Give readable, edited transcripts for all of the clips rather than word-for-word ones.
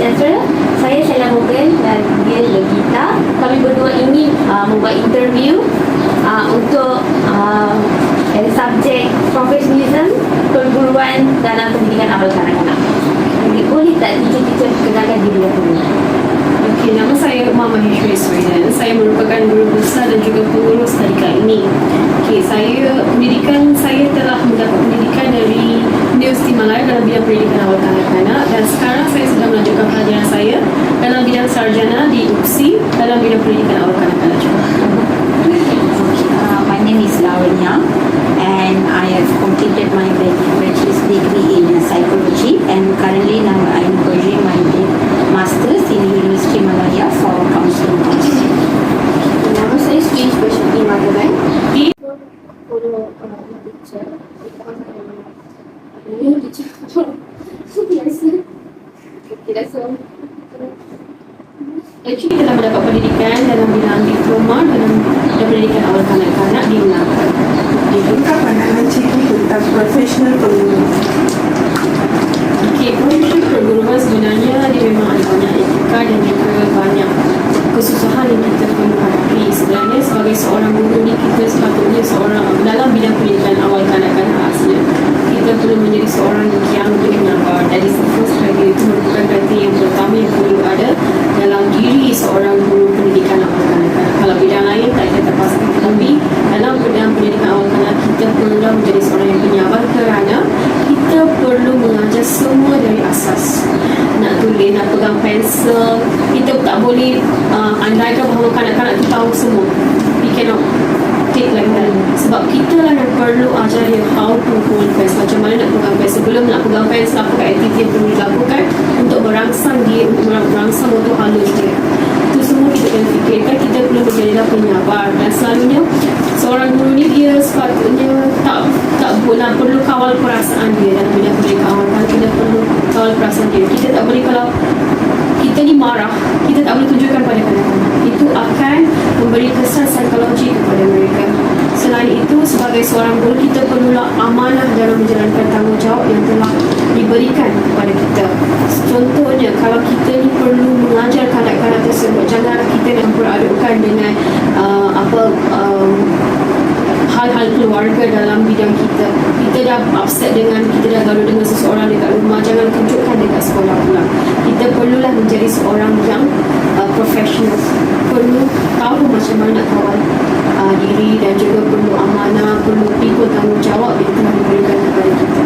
sejahtera. Saya Sheila Morgan dan dia Logita. Kami berdua ingin membuat interview untuk subjek profesionalism perguruan dalam pendidikan awal kanak-kanak. Jadi, boleh tak teacher-teacher kenalkan diri dahulu? Okey, nama saya Umar Maheshwari Sweden. Saya merupakan guru besar dan juga pengurus tadika ini. Okey, pendidikan saya telah mendapat pendidikan dari Universiti Malaya dalam bidang pendidikan awal kanak-kanak, dan sekarang saya sedang melanjutkan pelajaran saya dalam bidang sarjana di UPSI dalam bidang pendidikan awal kanak-kanak juga. My name is Lavanya and I have completed my bachelor's degree in psychology, and currently now I am pursuing my master's in University Malaya for counseling course. Nama saya Sri Specialty Madhavan. Di Follow teacher. Ini teacher. Biasa. Tidak so. Actually, telah mendapat pendidikan dalam bidang diploma dalam pendidikan awal kanak-kanak di Melaka. Apa pandangan cikgu tentang profesional penguru? Okey, profesional perguruan sebenarnya dia memang ada banyak etika dan juga banyak kesusahan yang kita perlu hadapi. Sebenarnya sebagai seorang guru ni, kita sepatutnya seorang dalam bidang pendidikan awal kanak-kanak asli, kita perlu menjadi seorang yang menyabar. That is the first criteria. Itu merupakan kriteria yang pertama yang perlu ada dalam diri seorang guru pendidikan awal kanak-kanak. Kalau bidang lain tak kita pasti, tetapi dalam bidang pendidikan awal kanak kita perlu menjadi seorang yang penyabar, kerana kita perlu mengajar semua dari asas. Nak tulis, nak pegang pensel, kita tak boleh andaikan bahawa kanak-kanak tu tahu semua. We cannot take like that. Sebab kita lah yang perlu ajar dia how to hold pensel, macam mana nak pegang pensel. Sebelum nak pegang pensel, apakah aktiviti yang perlu dilakukan untuk merangsang dia, untuk merangsang motor halus dia. Itu semua kita kena fikirkan. Kita perlu menjadilah penyabar, dan selalunya seorang guru ni dia sepatutnya tak perlu kawal perasaan dia dalam bidang pendidikan awal. Kita perlu kawal perasaan dia. Kita tak boleh, kalau kita ni marah, kita tak boleh tunjukkan pada kanak-kanak. Itu akan memberi kesan psikologi kepada mereka. Selain itu, sebagai seorang guru, kita perlulah amanah dalam menjalankan tanggungjawab yang telah diberikan kepada kita. Contohnya, kalau kita ni perlu mengajar kanak-kanak tersebut, janganlah kita campur adukkan dengan hal-hal keluarga dalam bidang kita. Kita dah upset dengan, kita dah gaduh dengan seseorang dekat rumah, jangan tunjukkan dekat sekolah pula. Kita perlulah menjadi seorang yang profesional, perlu tahu macam mana nak kawal diri, dan juga perlu amanah, perlu pikul tanggungjawab yang telah diberikan kepada kita.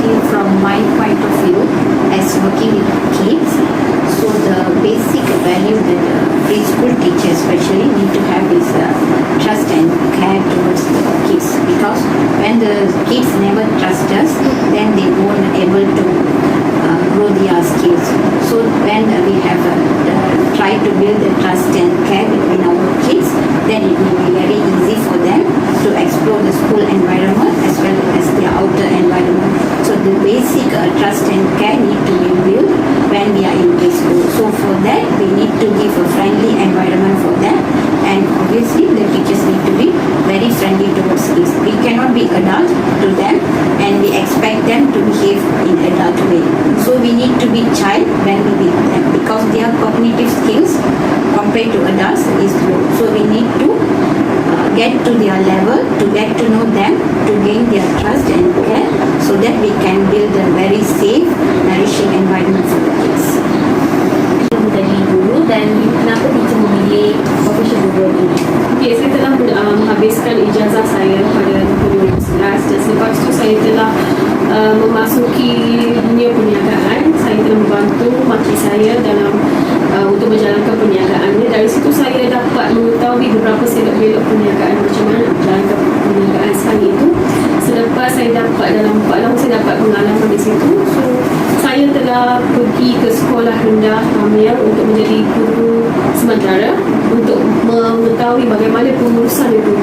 Okay, from my point of view, as working with kids, so the basic value that preschool teachers especially need to have is trust and care towards the kids, because when the kids never trust us, then they won't able to grow their skills. So when we have try to build the trust and care between our kids, then it will be very easy for them to explore the school environment as well as their outer environment. So the basic trust and care need to be built when we are in preschool. So for that, we need to give a friendly environment for them, and obviously the teachers need to be very friendly towards kids. We cannot be adult to them and we expect them to behave in adult way. So we need to be child when we with them, because their cognitive skills compared to adults is low. So we need to get to their level, to get to know them, to gain their trust and care, so that we can build a very safe, nourishing environment for the kids. Menjadi guru, dan kenapa teacher memilih profession guru ini? Okay, saya telah menghabiskan ijazah saya pada 2011, dan selepas itu saya telah memasuki dunia perniagaan. Saya telah membantu makcik saya dalam untuk menjalankan perniagaannya. Dari situ saya dapat mengetahui beberapa selok-belok perniagaan, macam mana nak menjalankan perniagaan sekarang itu. Selepas saya dapat dalam 4 tahun saya dapat pengalaman di situ, so saya telah pergi ke sekolah rendah Amir untuk menjadi guru sementara, untuk mengetahui bagaimana pengurusan itu,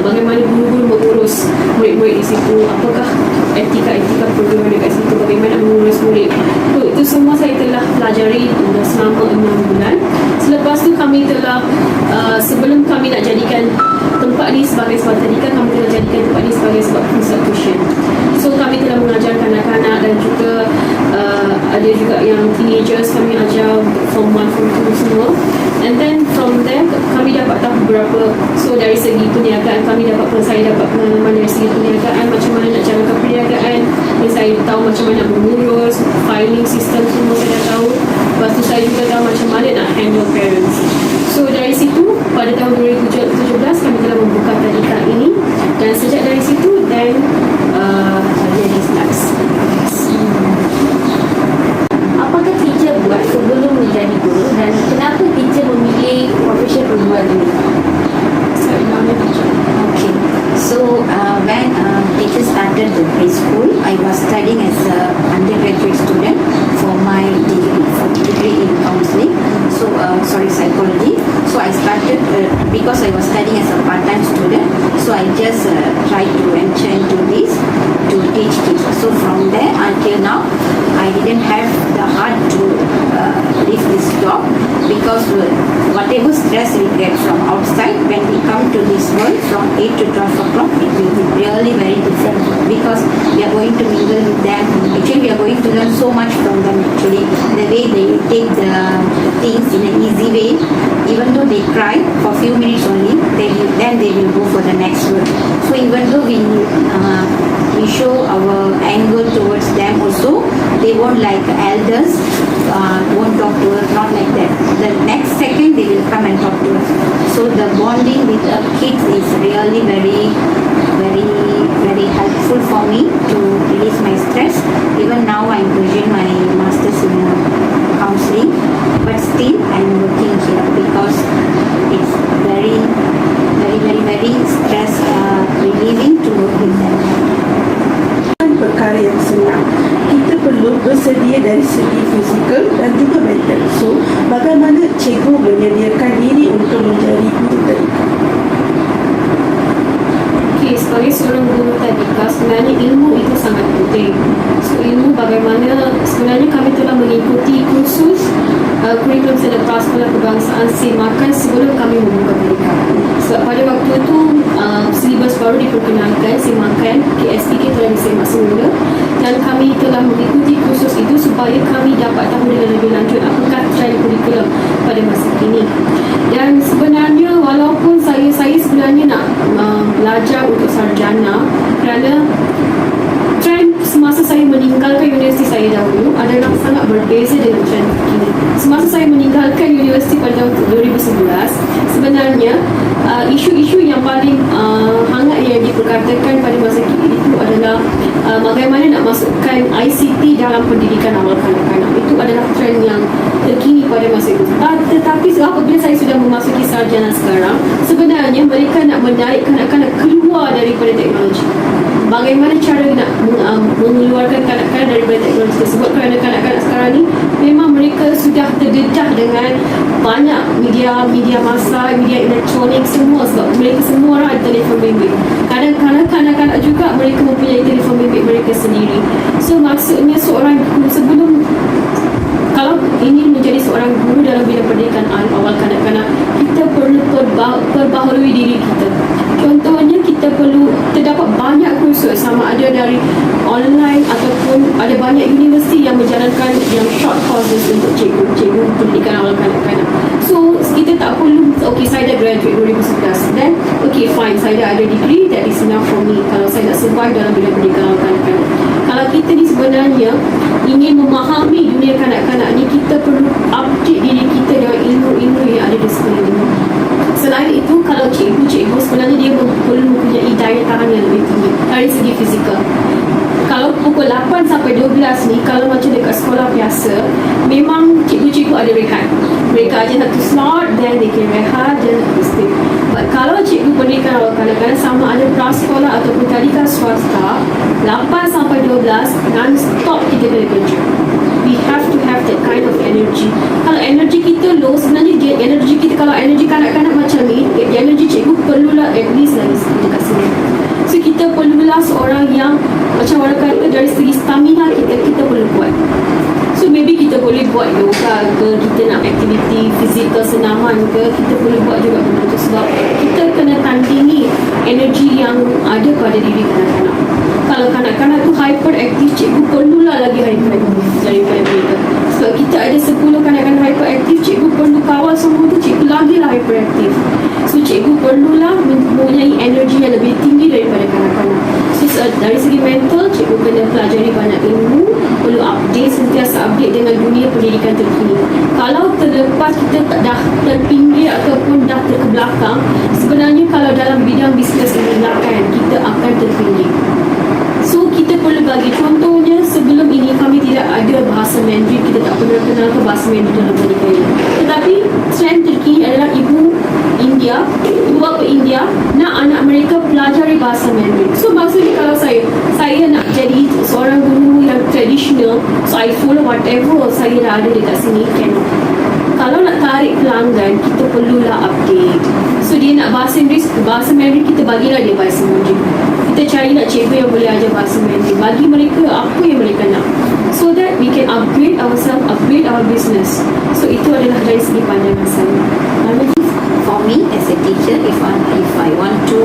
bagaimana guru-guru mengurus murid-murid di situ, apakah etika-etika perguruan dekat situ, bagaimana mengurus murid. Itu semua saya telah pelajari selama 6 bulan. Selepas tu kami telah sebelum kami nak jadikan tempat ni sebagai sebuah tadika, kami telah jadikan tempat ni sebagai sebuah institution. So kami telah mengajar kanak-kanak, dan juga ada juga yang teachers, kami ajar form 1, form 2 semua. And then from there kami dapat tahu beberapa, so dari segi perniagaan kami dapat, saya dapat pengalaman dari segi perniagaan, macam mana nak jalankan perniagaan, dan saya tahu macam mana nak mengurus filing sistem, semua saya dah tahu. Lepas tu saya juga tahu macam mana nak handle parents. So dari situ pada tahun 2017 kami telah membuka tadika ini, dan sejak dari situ then jadi starts. Apakah teacher buat sebelum menjadi guru dan kenapa teacher memilih profesi perguruan ini? Saya ulangi teacher. Okay. So when teacher started the preschool, I was studying as a undergraduate student for my degree in counselling. So psychology. So I started because I was studying as a part-time student. So I just tried to venture into this to teach kids. So from there until now, I didn't have the heart to leave this job, because whatever stress we get from outside, when we come to this world from 8 to 12 o'clock, it will be really very different, because we are going to mingle with them. Actually, we are going to learn so much from them. Actually, the way they take the things in an easy way, even though they cry for a few minutes only, then they will go for the next word. So even though we show our anger towards them also, they won't like elders, won't talk to us, not like that. The next second they will come and talk to us. So the bonding with the kids is really very, very, very helpful for me to release my stress. Even now I'm pursuing my master's in counseling, but still I'm working here because it's very, very, very, very stress relieving to work with them. Perkara yang senang. Kita perlu bersedia dari segi fizikal dan juga mental. So, bagaimana cikgu menyediakan diri untuk menjadi guru tadika? Okay, sebagai seorang guru tadika, sebenarnya ilmu itu sangat penting. So ilmu bagaimana, sebenarnya kami telah mengikuti kursus kurikulum selepas sekolah kebangsaan Semakan sebelum kami membuka tadika. Sebab pada waktu itu silibus baru diperkenalkan, Semakan, KSPK telah disemak semula, dan kami telah mengikuti kursus itu supaya kami dapat tahu dengan lebih lanjut apakah trend kurikulum pada masa kini. Dan sebenarnya walaupun saya sebenarnya nak belajar untuk sarjana, kerana trend semasa saya meninggalkan universiti saya dahulu adalah sangat berbeza dengan trend kini. Semasa saya meninggalkan universiti pada tahun 2011, sebenarnya isu-isu yang paling hangat yang diperkatakan pada masa kini itu adalah bagaimana nak masukkan ICT dalam pendidikan awal kanak-kanak. Itu adalah trend yang terkini pada masa itu. Tetapi apabila saya sudah memasuki sarjana sekarang, sebenarnya mereka nak menarik kanak-kanak keluar daripada teknologi. Bagaimana cara nak mengeluarkan kanak-kanak daripada teknologi tersebut, kerana kanak-kanak sekarang ni memang mereka sudah terdedah dengan banyak media massa, media elektronik semua, sebab mereka semua orang ada telefon bimbit. Kadang-kadang kanak-kanak juga mereka mempunyai telefon bimbit mereka sendiri. So maksudnya seorang guru sebelum, kalau ingin menjadi seorang guru dalam bidang pendidikan awal kanak-kanak, kita perlu perbaharui diri kita. Contohnya kita perlu, terdapat banyak kursus sama ada dari online ataupun ada banyak universiti yang menjalankan yang short courses untuk cikgu pendidikan awal kanak-kanak. So kita tak perlu, okay saya dah graduate 2011, then okay fine, saya dah ada degree, that is enough for me kalau saya nak survive dalam bidang pendidikan awal kanak-kanak. Kalau kita ni sebenarnya ingin memahami dunia kanak-kanak ni, kita perlu update diri kita dengan ilmu-ilmu yang ada di sekeliling. Selain itu, kalau cikgu sebenarnya dia perlu mempunyai daya tahan yang lebih tinggi dari segi fizikal. Kalau pukul 8 sampai 12 ni, kalau macam dekat sekolah biasa, memang cikgu-cikgu ada rehat. Mereka aja satu slot, then they can rehat, then stay. But kalau cikgu pendidikan awal kanak-kanak sama ada prasekolah ataupun tadika swasta, 8 sampai 12 non-stop kita kena kerja. We have to have that kind of energy. Kalau energy kita low, sebenarnya energy kita, kalau energy kanak-kanak macam ni, energy cikgu perlulah at least lagi dekat sini. So kita perlulah seorang yang macam orang kata dari segi stamina kita perlu buat. So maybe kita boleh buat yoga ke, kita nak aktiviti fizikal senaman ke, kita boleh buat juga benda tu, sebab kita kena tandingi energi yang ada pada diri kanak-kanak. Kalau kanak-kanak tu hyperaktif, cikgu perlulah lagi hyperaktif daripada mereka. Sebab kita ada dari segi mental, cikgu kena pelajari banyak ilmu, perlu update, sentiasa update dengan dunia pendidikan terkini. Kalau terlepas kita dah terpinggir ataupun dah terkebelakang, sebenarnya kalau dalam bidang bisnes ini kita akan terpinggir. So kita perlu bagi contohnya, sebelum ini kami tidak ada bahasa Mandarin, kita tak pernah kenal ke bahasa Mandarin dalam pendidikan ini. Tetapi trend terkini adalah ibu bapa India nak anak mereka pelajari bahasa Mandarin. So maksudnya kalau saya nak jadi seorang guru yang tradisional, so I follow whatever saya dah ada dekat sini, cannot. Kalau nak tarik pelanggan, kita perlulah update. So dia nak bahasa Inggeris, bahasa Mandarin, kita bagilah dia bahasa Mandarin. Kita cari nak cikgu yang boleh ajar bahasa Mandarin, bagi mereka apa yang mereka nak, so that we can upgrade ourselves, upgrade our business. So itu adalah dari segi pandangan saya. Lalu For me as a teacher, if I want to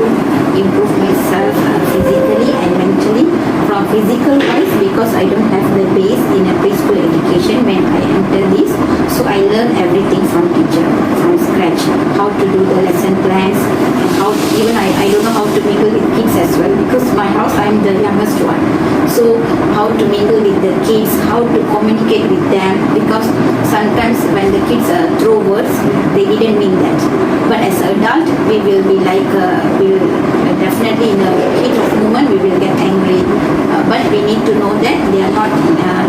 improve myself physically and mentally, from physical wise, because I don't have the base in a preschool education when I enter this, so I learn everything from teacher from scratch, how to do the lesson plans, and how even I don't know how to mingle with kids as well, because my house I am the youngest one. So how to mingle with the kids, how to communicate with them, because sometimes when the kids throw words, they didn't mean that. But as an adult, we will be like, we will definitely in a heat of moment, we will get angry. But we need to know that they are not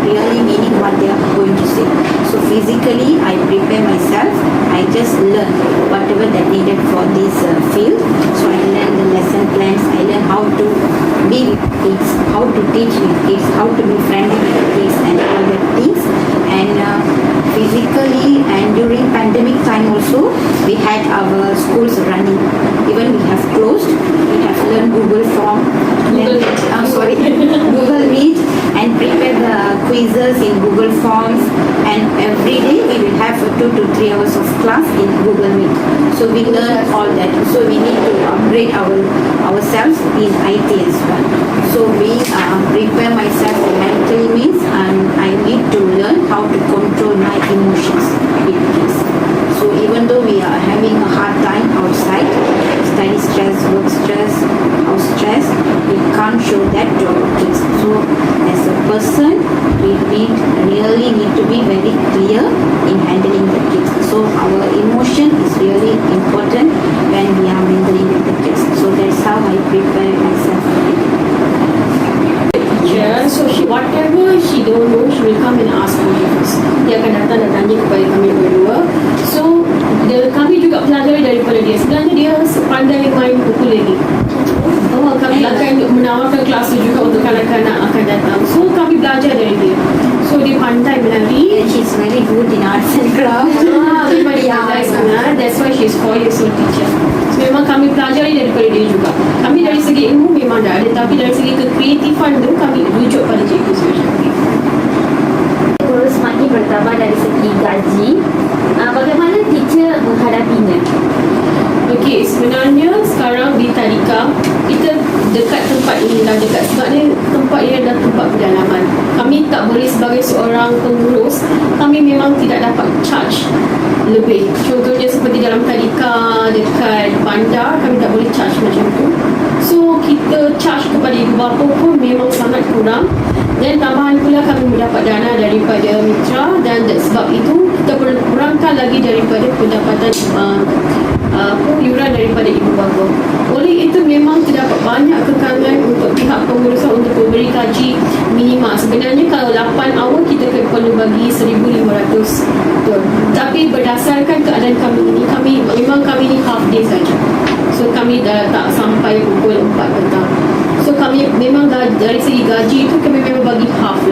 really meaning what they are going to say. So physically, I prepare myself. I just learn whatever that needed for this field. So I learn the lesson plans. I learn how to be with kids, how to teach with kids, how to be friendly with kids, and all that things. And physically, and during pandemic time also, we had our schools running. Even we have closed, we have learned Google Form, Google Meet, and prepare the quizzes in Google Forms. And every day we will have 2 to 3 hours of class in Google Meet. So we learn all that. So we need to upgrade ourselves in IT as well. So we prepare myself mentally means I need to learn how to control my emotions with kids. So even though we are having a hard time outside, study stress, work stress, house stress, we can't show that to our kids. So as a person, we really need to be very clear in handling the kids. So our emotion is really important when we are mingling with the kids. So that's how I prepare myself for it. teacher, so whatever she don't know, she will come and ask me first. Dia akan datang dan tanya kepada kami berdua. So kami juga pelajari daripada dia. Sebenarnya dia pandai main ukulele. Kami akan menawarkan kelas juga untuk kanak-kanak akan datang. So kami belajar dari dia. So dia pandai menari. And she's very good in arts and crafts. Memang dia pandai sangat. That's why she's 4 years old teacher. So, memang kami pelajari daripada dia juga. Kami dari segi ilmu memang dah ada, tapi dari segi kekreatifan tu kami rujuk pada cikgu sebenarnya. Guru semakin bertambah dari segi gaji. Bagaimana teacher menghadapinya? Okey, sebenarnya sekarang di tadika kita dekat tempat ini dah dekat, sebabnya tempat ini adalah tempat pedalaman. Kami tak boleh sebagai seorang pengurus, kami memang tidak dapat charge lebih. Contohnya seperti dalam tadika dekat bandar, kami tak boleh charge macam tu. So kita charge kepada ibu bapa pun memang sangat kurang. Dan tambahan pula kami mendapat dana daripada mitra, dan sebab itu kita perlu kurangkan lagi daripada pendapatan yuran daripada ibu bapa. Oleh itu memang terdapat banyak kekangan untuk pihak pengurusan untuk memberi gaji minima. Sebenarnya kalau 8 hour kita perlu bagi 1,500 betul. Tapi berdasarkan keadaan kami ini, kami ni half day saja. So kami dah tak sampai pukul 4 petang. So kami memang dari segi gaji itu kami memang bagi half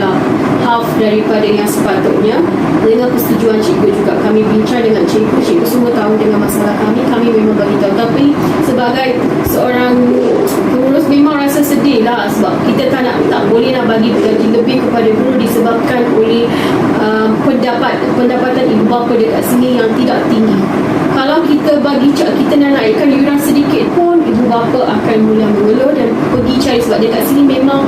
daripada yang sepatutnya, dengan persetujuan cikgu juga. Kami bincang dengan cikgu semua tahu dengan masalah kami memang bagi tahu. Tapi sebagai seorang pengurus memang rasa sedih lah, sebab kita tak boleh nak bagi gaji lebih kepada guru disebabkan oleh pendapatan ibu bapa dekat sini yang tidak tinggi. Kalau kita kita nak naikkan yuran sedikit pun, ibu bapa akan mula mengeluh dan pergi cari, sebab dekat sini memang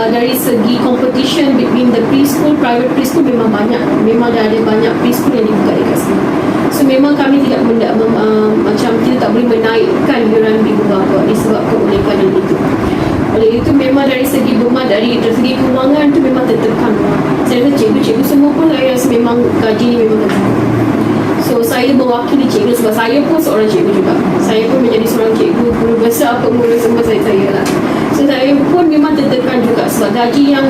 dari segi competition between the preschool, private preschool memang dah ada banyak preschool yang dibuka dekat sini. So memang kami tidak macam kita tak boleh menaikkan yuran ibu bapa disebabkan oleh kerana itu. Oleh itu memang dari segi segi kewangan tu memang tertekan. Saya rasa cikgu-cikgu semua pun saya rasa memang gaji ni memang tertekan. So saya mewakili cikgu sebab saya pun seorang cikgu juga. Saya pun menjadi seorang cikgu, guru besar, pemula semua saya lah. So saya pun memang tertekan juga sebab gaji yang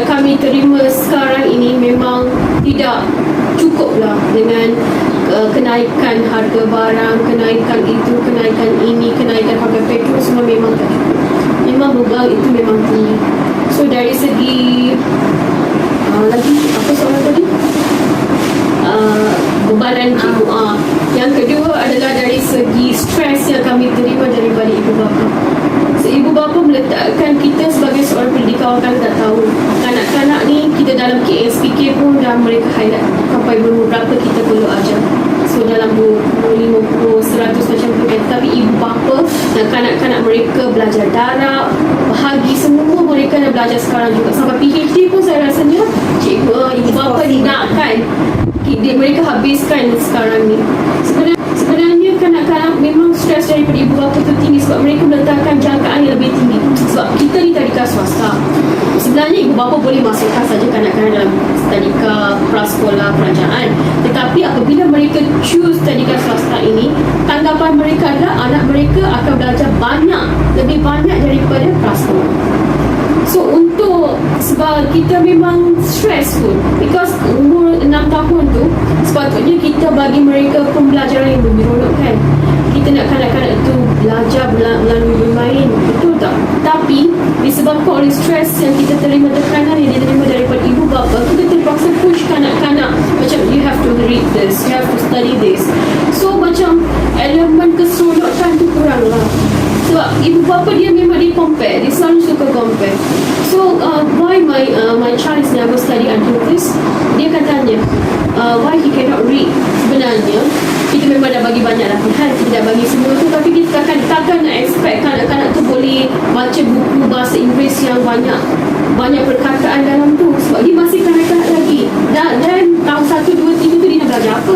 kami terima sekarang ini memang tidak cukup lah dengan kenaikan harga barang, kenaikan itu, kenaikan ini, kenaikan harga petrol semua memang tak cukup. Memang beban itu memang tinggi. So dari segi lagi apa soalan tadi? Bebanan cikgu. Yang kedua adalah dari segi stres yang kami terima daripada ibu bapa. So, ibu bapa meletakkan kita sebagai seorang pendidikan, kan tak tahu kanak-kanak ni kita dalam KSPK pun dah mereka highlight sampai berapa kita perlu ajar. So dalam 50, 100 macam tu kan. Tapi ibu bapa dan kanak-kanak mereka belajar darab, bahagi semua mereka dah belajar sekarang juga. Sampai PhD pun saya rasanya ibu bapa nakkan mereka habiskan sekarang ni. Sebenarnya kanak-kanak memang stres daripada ibu bapa tu tinggi sebab mereka meletakkan jangkaan yang lebih tinggi. Sebab kita ni tadika swasta. Sebenarnya ibu bapa boleh masukkan saja kanak-kanak dalam tadika prasekolah kerajaan. Tetapi apabila mereka choose tadika swasta ini, tanggapan mereka adalah anak mereka akan belajar lebih banyak daripada prasekolah. So sebab kita memang stressful because umur 6 tahun tu sepatutnya kita bagi mereka pembelajaran yang menyeronok kan. Kita nak kanak-kanak tu belajar melalui bermain, betul tak? Tapi disebabkan oleh stres yang kita terima, tekanan yang diterima daripada ibu bapa, kita terpaksa push kanak-kanak macam you have to read this, you have to study this. So macam elemen keseronokan tu kurang lah. Sebab ibu bapa dia memang dia compare, dia selalu suka compare. So why my child is never study until this? Dia akan tanya why he cannot read. Sebenarnya kita memang dah bagi banyak latihan, kita dah bagi semua tu, tapi kita takkan nak expect kanak-kanak tu boleh baca buku bahasa Inggeris yang banyak perkataan dalam tu sebab dia masih kanak-kanak lagi. Dan tahun 1, 2, 3 tu dia nak belajar apa?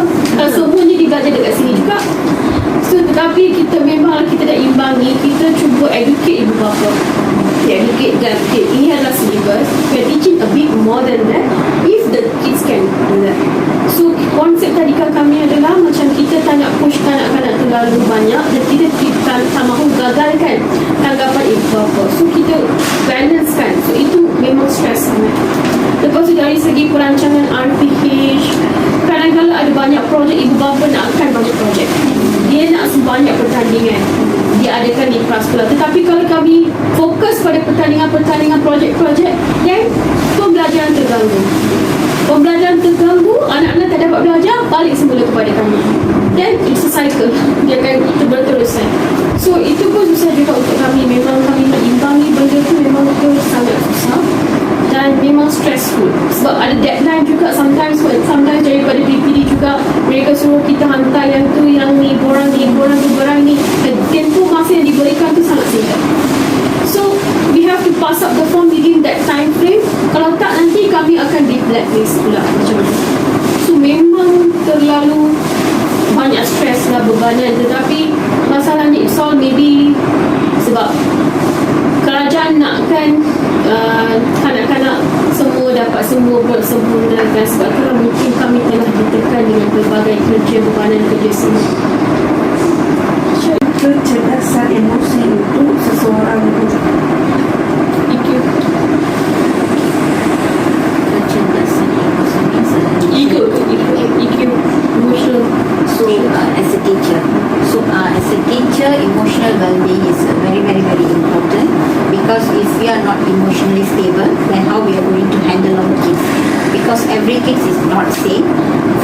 Semuanya dia belajar dekat sini juga. So tetapi kita dah imbangi, kita cuba educate ibu bapa. Educate them. Okay, ini adalah syllabus. We are teaching a bit more than that if the kids can do that. So konsep tadika kami adalah macam kita tak nak push kanak-kanak terlalu banyak dan kita tak mahu gagalkan tanggapan ibu bapa. So kita balance kan. So itu memang stress sangat. Lepas tu dari segi perancangan RPH, kadang-kadang ada banyak projek, ibu bapa nakkan banyak projek. Dia nak sebanyak pertandingan dia adakan di prasekolah. Tetapi kalau kami fokus pada pertandingan projek-projek, dan pembelajaran terganggu. Anak-anak tak dapat belajar, balik semula kepada kami. Dan it's a cycle. Dia akan berterusan. So itu pun susah juga untuk kami. Memang kami nak imbangi benda tu memang betul sangat susah. Dan memang stressful sebab ada deadline juga sometimes daripada PPD juga mereka suruh kita hantar yang tu, yang ni, borang ni, dan tempoh masa yang diberikan tu sangat singkat. So we have to pass up the form within that time frame. Kalau tak nanti kami akan di blacklist pula macam mana. So memang terlalu banyak stress lah, bebanan. Tetapi masalahnya it's all maybe sebab kerajaan nakkan kanak-kanak semua dapat semua bersempurnakan. Sebab itulah mungkin kami telah ditekan dengan pelbagai bebanan kerja semua. Kecerdasan emosi untuk seseorang guru. EQ. Kecerdasan emosi EQ. Emotional. So as a teacher, emotional well-being is very, very, very important because if we are not emotionally stable, then how we are going to handle our kids? Because every kid is not same,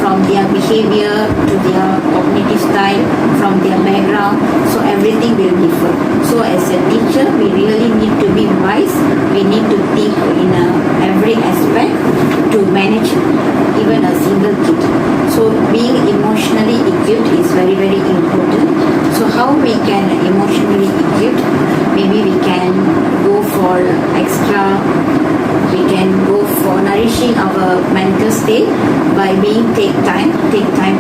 from their behavior to their cognitive style, from their background, so everything will differ. So as a teacher, we really need to be wise. We need to think in every aspect to manage even a single kid. So being emotionally equipped is very, very important. So how we can emotionally equipped? Maybe we can go for extra, we can go for nourishing our mental state by take time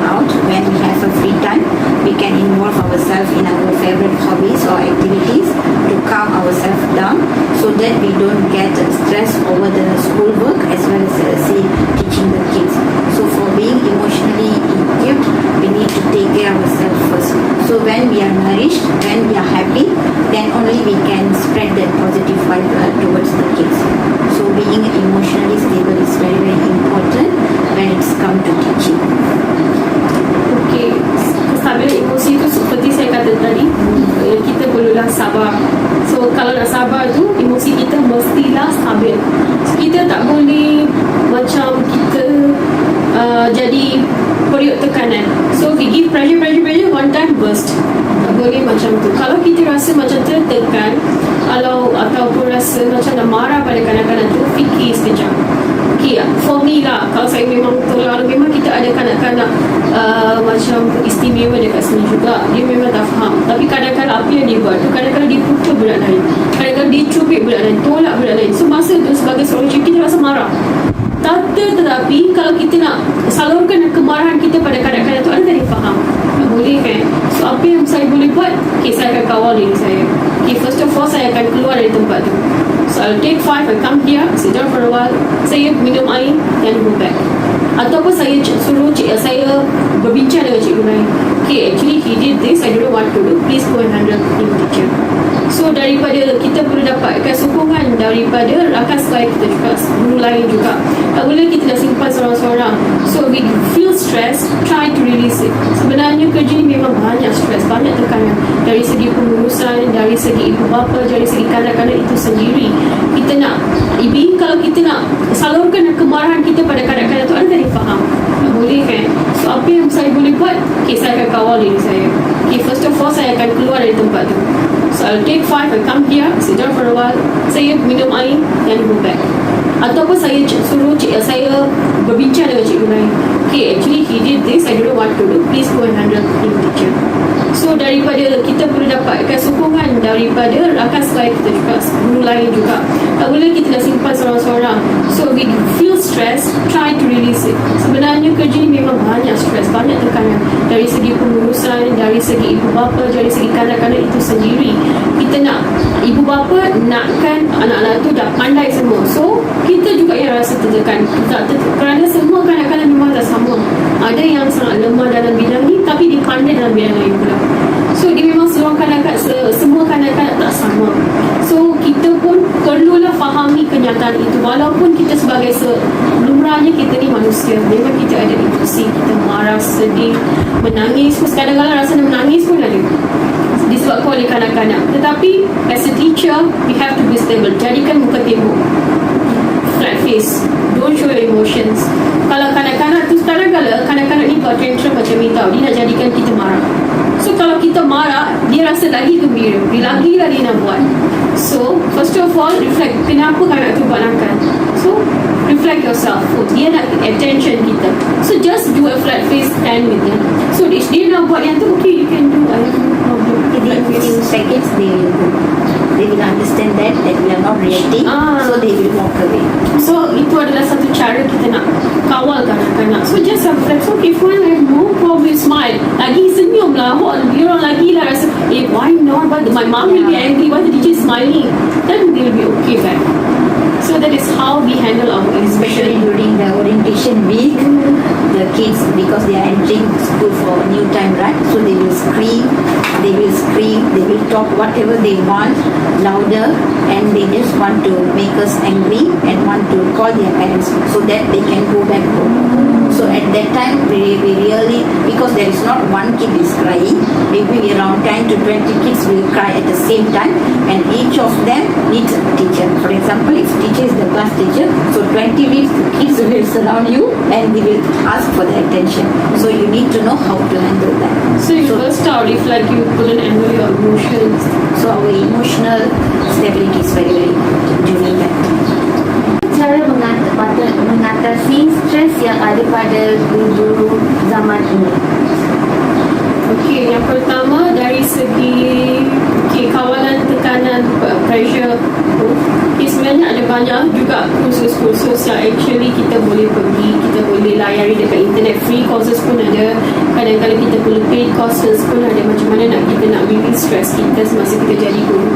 out when we have a free time. we can involve ourselves in our favorite hobbies or activities to calm ourselves down so that we don't get stressed over the schoolwork as well as teaching the kids. So for being emotionally equipped, we need to take care of ourselves first. So when we are nourished, when we are happy, then only we can spread that positive vibe towards the kids. So being emotionally stable is very, very important when it's come to teaching. Okey, kestabilan emosi itu seperti saya kata tadi, kita perlulah sabar. So kalau nak sabar tu, emosi kita mestilah stabil. So, kita tak boleh macam kita jadi periuk tekanan. So we give pressure one time burst. Tak boleh macam tu. Kalau kita rasa macam tertekan, ataupun rasa macam nak marah pada kanak-kanak tu, fikir sekejap. Okay, for me lah, kalau saya memang memang kita ada kanak-kanak macam istimewa dekat sini juga, dia memang tak faham. Tapi kadang-kadang apa yang dia buat tu, kadang-kadang dia pukul budak lain, kadang-kadang dia cubit budak lain, tolak budak lain. So masa tu sebagai seorang cikgu kita rasa marah. Tetapi kalau kita nak salurkan kemarahan kita pada kanak-kanak tu, ada tak dia faham? Tak boleh kan? So apa yang saya boleh buat? Okay, saya akan kawal diri saya. Okay, first of all, saya akan keluar dari tempat tu. So I'll take 5 and come here, sit down for a while, saya minum air, then go back. Ataupun saya suruh saya berbincang dengan cikgu lain. Okay, actually he did this, I don't know what to do, please go and handle him, teacher. So daripada kita perlu dapatkan sokongan daripada rakan sekaya kita juga, guru lain juga. Tak boleh kita nak simpan seorang-seorang. So we feel stress, try to release it. Sebenarnya kerja ni memang banyak stress, banyak tekanan. Dari segi pengurusan, dari segi ibu bapa, dari segi kanak-kanak itu sendiri. Kita nak, kalau kita nak salurkan kemarahan kita pada kanak-kanak tu, ada tak dia faham? Tak boleh kan? So apa yang saya boleh buat? Okay, saya akan kawal diri saya. Okay, first of all, saya akan keluar dari tempat tu. So I'll take 5 and come here, sit down for a while, saya minum air, then go back. Ataupun saya suruh saya berbincang dengan cikgu lain. Okay, actually he did this, I don't know what to do, please go and handle him, teacher. So daripada kita perlu dapatkan sokongan daripada rakan sekaya kita juga, guru lain juga. Tak boleh kita nak simpan seorang-seorang. So we feel stress, try to release it. Sebenarnya kerja ni memang banyak stress, banyak tekanan. Dari segi pengurusan, dari segi ibu bapa, dari segi kanak-kanak itu sendiri. Kita nak, ibu bapa nakkan anak-anak tu dah pandai semua. So kita juga yang rasa tertekan. Kerana semua kanak-kanak memang tak sama. Ada yang sangat lemah dalam bidang ni, tapi dia pandai dalam bidang lain pula. So dia memang semua kanak-kanak tak sama. So kita pun perlulah fahami kenyataan itu. Walaupun kita sebagai lumrahnya kita ni manusia, memang kita ada emosi, kita marah, sedih, menangis. Kadang-kadang rasa nak menangis pun ada, disebabkan oleh kanak-kanak. Tetapi as a teacher, we have to be stable. Jadikan muka tembok, flat face, don't show your emotions. Kalau kanak-kanak tu, kadang-kadang kanak-kanak ni buat tantrum macam ni tau, dia nak jadikan kita marah. So kalau kita marah, dia rasa lagi gembira, dia lagi nak buat. So first of all, reflect, kenapa kanak tu buat nakal. So reflect yourself. Dia nak attention kita. So just do a flat face, stand with them. So dia nak buat yang tu, okay, you can do. I have no problem. Within few seconds they will understand that we are not reacting, so they will walk away. So itu adalah satu cara kita nak kawal kanak-kanak. So just have flex, okay fine, I have no problem, smile. Lagi senyum lah, dia orang lagi lah rasa, why not, but my mom will be angry, why the teacher is smiling, then they will be okay back. So that is how we handle our Especially expression. during the orientation week, the kids, because they are entering school for a new time, right? So they will scream, they will talk whatever they want, louder, and they just want to make us angry and want to call their parents so that they can go back home. So at that time, we really, because there is not one kid is crying, maybe around 10 to 20 kids will cry at the same time, and each of them needs a teacher. For example, if teacher is the class teacher, so 20 kids will surround you and they will ask for the attention. So you need to know how to handle that. So you first out if like you couldn't handle your emotions. So our emotional stability is very, very important during that time. Cara mengatasi stres yang ada pada guru-guru zaman ini. Okey, yang pertama dari segi kawalan tekanan pressure. Sebenarnya ada banyak juga kursus-kursus yang actually kita boleh pergi, kita boleh layari dekat internet, free courses pun ada. Kadang-kadang kita perlu paid courses pun ada. Macam mana kita nak release stress kita semasa kita jadi guru.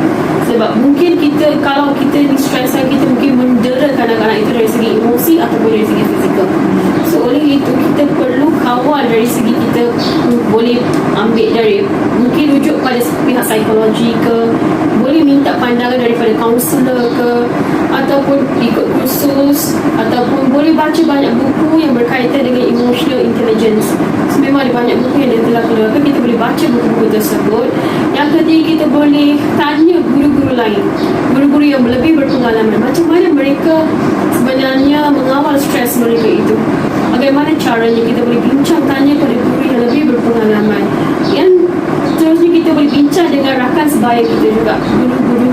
Sebab mungkin kita, kalau kita ni stress kita mungkin mendera anak-anak itu dari segi emosi ataupun dari segi fizikal. So oleh itu kita perlu kawal dari segi kita boleh ambil dari, mungkin rujuk pada pihak psikologi ke, boleh minta pandangan daripada kaunselor ke, ataupun ikut kursus, ataupun boleh baca banyak buku yang berkaitan dengan emotional intelligence. So, memang ada banyak buku yang telah keluarkan, kita boleh baca buku-buku tersebut. Yang ketiga, kita boleh tanya guru-guru lain, guru-guru yang lebih berpengalaman, macam mana mereka sebenarnya mengawal stres mereka itu. Bagaimana caranya kita boleh bincang tanya pada guru yang lebih berpengalaman. Yang seterusnya kita boleh bincang dengan rakan sebaya kita juga, guru-guru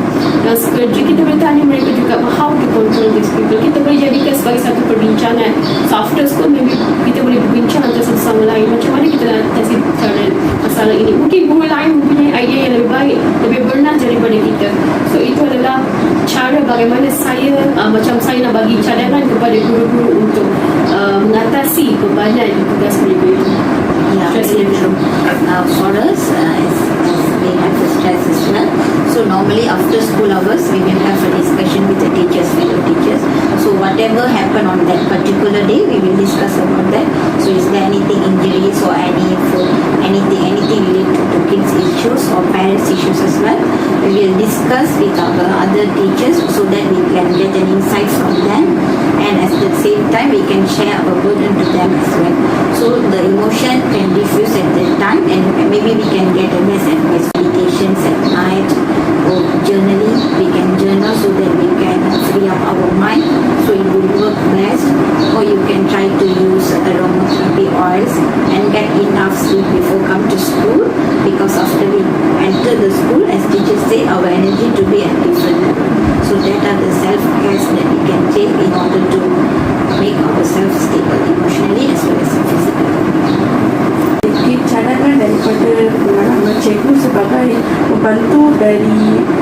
yang sekerja, kita boleh tanya mereka juga how to control these people. Kita boleh jadikan sebagai satu perbincangan. So after school maybe kita boleh berbincang antara satu sama lain, macam mana kita nak atasi masalah ini. Mungkin guru lain mempunyai idea yang lebih baik, lebih bernas daripada kita. So itu adalah cara bagaimana saya macam saya nak bagi cadangan kepada guru-guru untuk mengatasi bebanan tugas mereka itu. Yeah, very true. For us, as we have the stress as well. So normally after school hours, we will have a discussion with the teachers, fellow teachers. So whatever happened on that particular day, we will discuss about that. So is there anything injuries or anything related to kids issues or parents issues as well? We will discuss with our other teachers so that we can get an insight from them, and at the same time we can share our burden to them as well. So the emotion can diffuse at that time, and maybe we can get a meditations at night or journaling. We can journal so that we can free up our mind, so it will work best. Or you can try to use aromatherapy oils and get enough sleep before come to school, because after we enter the school, as teachers say, our energy to be at different level. So that are the self-cares that we can take in order to make ourselves stable emotionally as well as physically. Cadangan daripada pengalaman cikgu sebagai membantu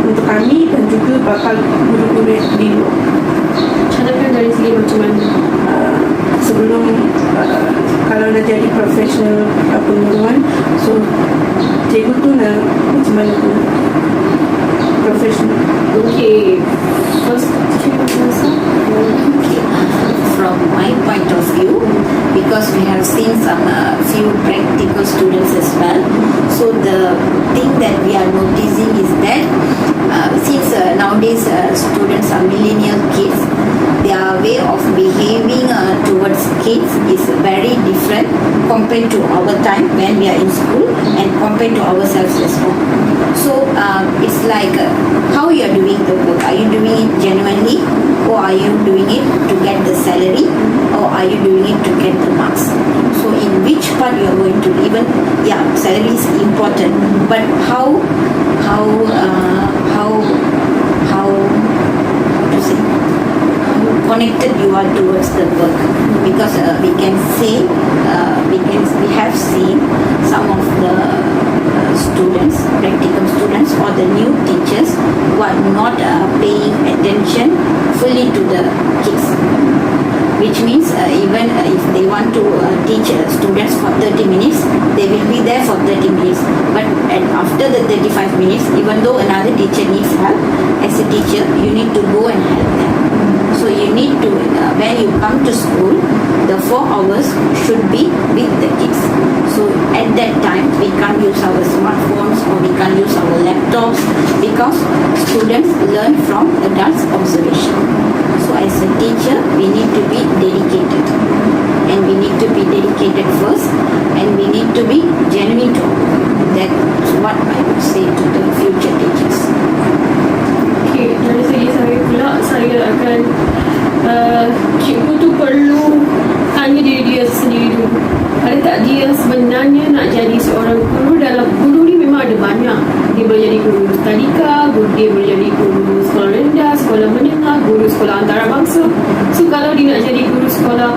untuk kami dan juga bakal guru-guru di luar. Cadangan dari segi macam mana? Sebelum kalau nak jadi profesional penguruan, so cikgu tu nak macam mana tu profesional. Okay, first From my point of view, because we have seen some few practical students as well, so the thing that we are noticing is that since nowadays students are millennial kids, their way of behaving towards kids is very different compared to our time when we are in school and compared to ourselves as well. So it's like how you are doing the work. Are you doing it genuinely, or are you doing it to get the salary, or are you doing it to get the marks? So in which part you are going to, even salary is important, but how to say, how connected you are towards the work, because we can say we have seen some of the students, practicum students or the new teachers who are not paying attention fully to the kids, which means even if they want to teach students for 30 minutes, they will be there for 30 minutes, but after the 35 minutes, even though another teacher needs help, as a teacher you need to go and help them. So you need to, when you come to school, the 4 hours should be with the kids. So at that time, we can't use our smartphones or we can't use our laptops, because students learn from adults' observation. So as a teacher, we need to be dedicated, and we need to be dedicated first, and we need to be genuine to our work. That's what I would say to the future teachers. Okay, dari segi saya pula, saya akan cikgu tu perlu tanya diri dia sendiri dulu. Ada tak dia sebenarnya nak jadi seorang guru? Dalam guru ni memang ada banyak. Dia boleh jadi guru tadika, dia boleh jadi guru sekolah rendah, sekolah menengah, guru sekolah antarabangsa. So kalau dia nak jadi guru sekolah,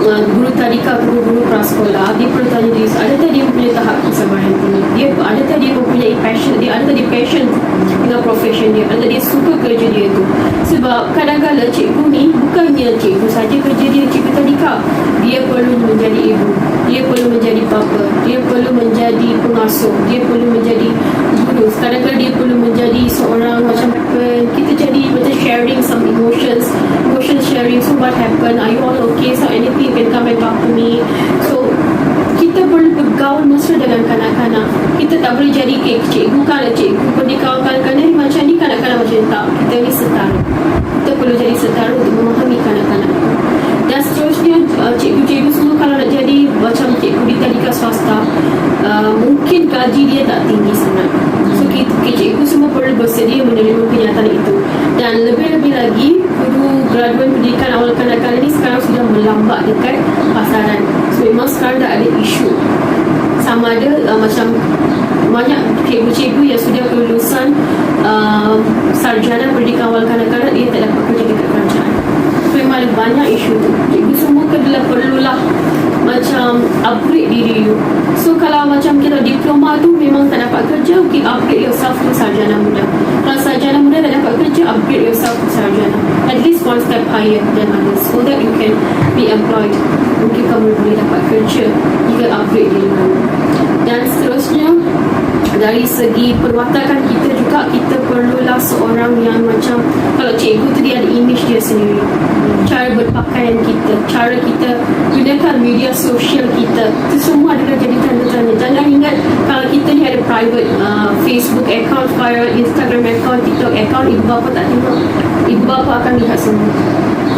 guru tadika, guru prasekolah, dia perlu tanya diri, adakah dia mempunyai tahap kesabaran tinggi? Adakah dia mempunyai passion? Adakah dia passion dengan profession dia? Adakah dia suka kerja dia tu? Sebab kadang-kadang cikgu ni bukannya cikgu saja kerja dia cikgu tadika. Dia perlu menjadi ibu, dia perlu menjadi bapa, dia perlu menjadi pengasuh, dia perlu menjadi guru. Kadang-kadang dia perlu menjadi seorang macam kita jadi macam sharing some emotion sharing. So what happened, are you all okay, so anything you can come and talk to me. So kita perlu bergaul mesra dengan kanak-kanak. Kita tak boleh jadi cikgu kalau cikgu pendidikan kanak-kanak ni macam ni, kanak-kanak macam tak. Kita ni setara. Kita perlu jadi setara untuk memahami kanak-kanak. Dan seterusnya cikgu-cikgu semua kalau nak jadi macam cikgu di tadika swasta, mungkin gaji dia tak tinggi sangat. So cikgu semua perlu bersedia menerima kenyataan itu. Dan lebih-lebih lagi, guru graduan pendidikan awal kanak-kanak ni sekarang sudah melambak dekat pasaran. So memang sekarang dah ada isu sama ada macam banyak cikgu-cikgu yang sudah kelulusan sarjana pendidikan awal kanak-kanak, dia tak dapat kerja dekat kerajaan. So memang ada banyak isu tu. Cikgu semua perlulah macam upgrade diri you. So kalau macam kita diploma tu memang tak dapat kerja, okay, upgrade yourself to sarjana muda. Kalau sarjana muda tak dapat kerja, upgrade yourself to sarjana. At least one step higher than others, so that you can be employed. Mungkin kamu boleh dapat kerja jika upgrade diri kamu. Dan seterusnya, dari segi perwatakan kita juga, kita perlulah seorang yang macam, kalau cikgu tu dia ada image dia sendiri, cara berpakaian kita, cara kita gunakan media sosial kita, itu semua adalah jadi tanda tanya. Jangan ingat kalau kita ni ada private Facebook account, Instagram account, TikTok account, ibu bapa tak tengok, ibu bapa akan lihat semua.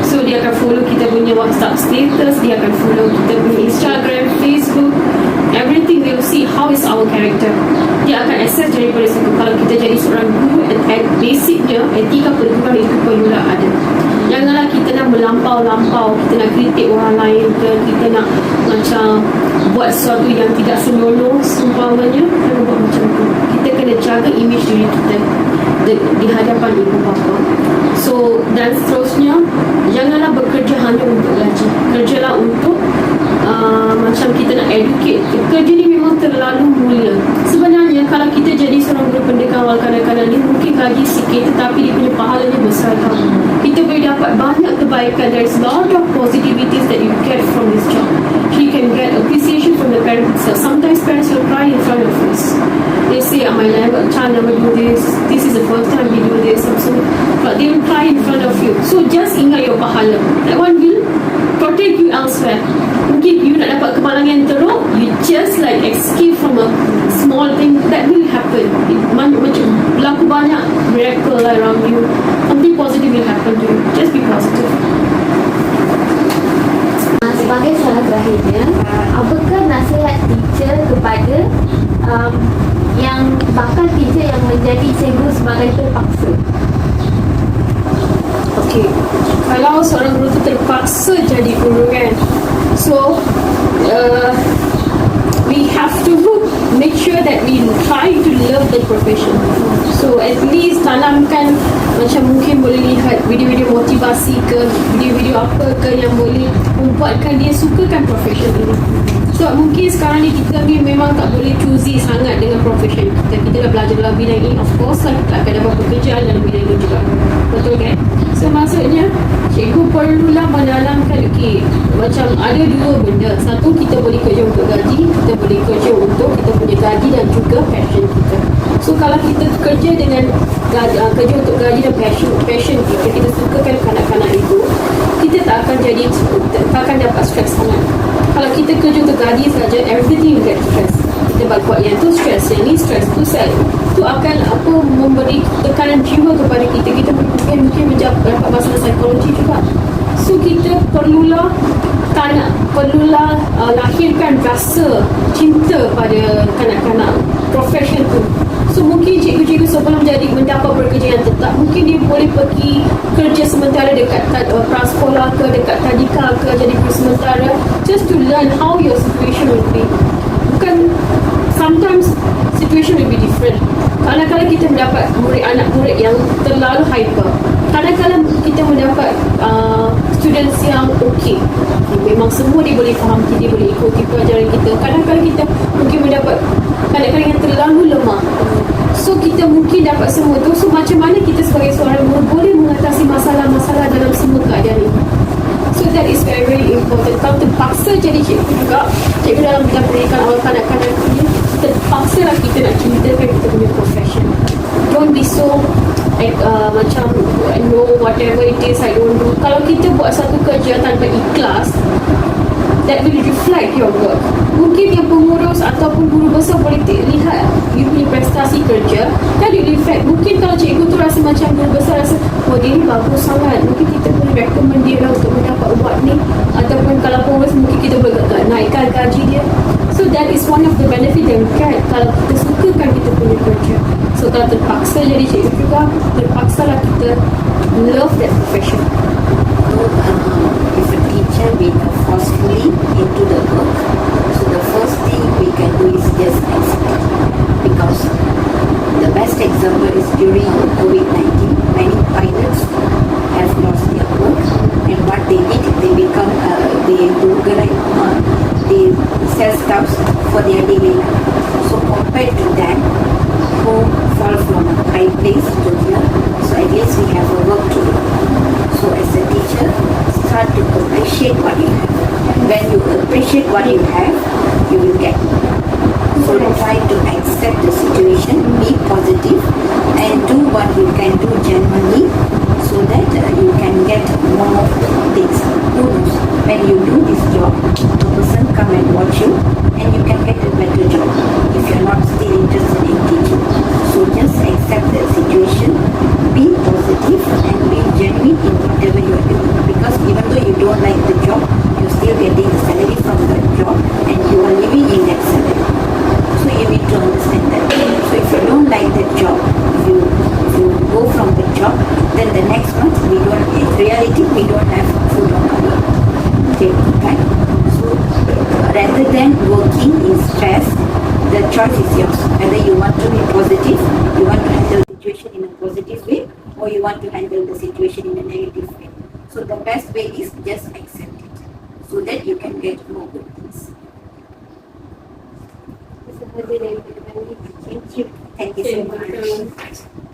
So dia akan follow kita punya WhatsApp status, dia akan follow kita punya Instagram, Facebook, everything. They will see how is our character. Dia akan access daripada situ. Kalau kita jadi seorang guru, basicnya etika perguruan itu perlulah ada. Janganlah kita nak melampau-lampau, kita nak kritik orang lain ke, kita nak macam buat sesuatu yang tidak senonoh seumpamanya. Jangan buat macam tu. Kita kena jaga image diri kita di hadapan ibu bapa. So, dan seterusnya, janganlah bekerja hanya untuk gaji. Kerjalah untuk macam kita nak educate. Kerja ni memang terlalu mulia. Sebenarnya kalau kita jadi seorang guru pendidikan awal kanak-kanak ni, mungkin gaji sikit tetapi dia punya pahalanya besar tau. Kita boleh dapat banyak kebaikan. There is a lot of positivities that you get from this job. You can get appreciation from the parents. So sometimes parents will cry in front of us. They say, my child never do this. This is the first time we do this. But they will cry in front of you. So just ingat your pahala. That one will protect you elsewhere. Mungkin you nak dapat kemalangan yang teruk, you just like escape from a small thing, that will happen. Macam berlaku banyak miracle around you. Something positive will happen to you. Just be positive. Sebagai salah terakhirnya, apakah nasihat teacher kepada yang bakal teacher yang menjadi cikgu sebagai terpaksa? Okay, kalau seorang guru tu terpaksa jadi guru kan, so we have to make sure that we try to love the profession. So at least tanamkan, macam mungkin boleh lihat video-video motivasi ke, video-video apa ke yang boleh membuatkan dia sukakan profession ini. So mungkin sekarang ni kita ni memang tak boleh choosy sangat dengan profession kita. Kita dah belajar dalam bidang ini, of course lah kita akan dapat pekerjaan dalam bidang ini juga. Betul kan? So maksudnya cikgu perlulah mendalamkan, okay, macam ada dua benda. Satu, kita boleh kerja untuk gaji, kita boleh kerja untuk kita punya gaji dan juga passion kita. So kalau kita kerja dengan kerja untuk gaji dan passion kita sukakan kanak-kanak itu, kita tak akan dapat stress sangat. Kalau kita kerja untuk gaji saja, everything you get stress. Kita buat yang tu stress, yang ni stress, tu sad, tu akan memberi tekanan jiwa kepada kita. Kita mungkin dapat masalah psikologi juga. So kita perlulah lahirkan rasa cinta pada kanak-kanak profession tu. So mungkin cikgu-cikgu sebelum mendapat pekerjaan tetap, mungkin dia boleh pergi kerja sementara dekat prasekolah ke, dekat tadika ke, jadi guru sementara, just to learn how your situation will be. Bukan, sometimes situation will be different. Kadang-kadang kita mendapat anak murid yang terlalu hyper. Kadang-kadang kita mendapat students yang okay, memang semua dia boleh faham, dia boleh ikuti pelajaran kita. Kadang-kadang kita mungkin mendapat kadang-kadang yang terlalu lemah. So kita mungkin dapat semua tu. So macam mana kita sebagai seorang guru boleh mengatasi masalah-masalah dalam semua keadaan ini? So that is very very important. Kalau terpaksa jadi cikgu juga, cikgu dalam bidang pendidikan awal kanak-kanak ni, terpaksa lah kita nak cintakan kita punya profession. Don't be so like macam no whatever it is I don't do. Kalau kita buat satu kerja tanpa ikhlas, that will reflect your work. Mungkin yang pengurus ataupun guru besar boleh lihat you punya prestasi kerja dan it reflect. Mungkin kalau cikgu tu rasa macam guru besar rasa oh dia ni bagus sangat, mungkin kita boleh recommend dia lah untuk mendapat award ni, ataupun kalau pengurus mungkin kita boleh naikkan gaji dia. So that is one of the benefit that we get kalau kita sukakan kita punya kerja. So kalau terpaksa jadi cikgu juga, terpaksalah kita love that profession. So, if a teacher be forcefully into the work, so the first thing we can do is just accept it. Because the best example is during COVID-19, many pilots have lost their work, and what they did, they become, they sell stuffs for their daily life. So compared to that, who fall from a high place to here, so at least we have a work to do. So as a teacher, start to appreciate what you have. When you appreciate what you have, you will get more. So try to accept the situation, be positive, and do what you can do genuinely, so that you can get more things. Who knows? When you do this job, a person come and watch you, and you can get a better job if you're not still interested in teaching. So just accept the situation, be positive, and be genuine in whatever you are doing. Because even though you don't like the job, you're still getting a salary from the job, and you are living in that salary. So you need to understand that. So if you don't like that job, if you go from the job, then the next month in reality we don't have food on our table, right? So rather than working in stress, the choice is yours. Whether you want to be positive, you want to handle the situation in a positive way, or you want to handle the situation in a negative way. So the best way is just accept it, so that you can get more good things. Thank you. Thank you so much.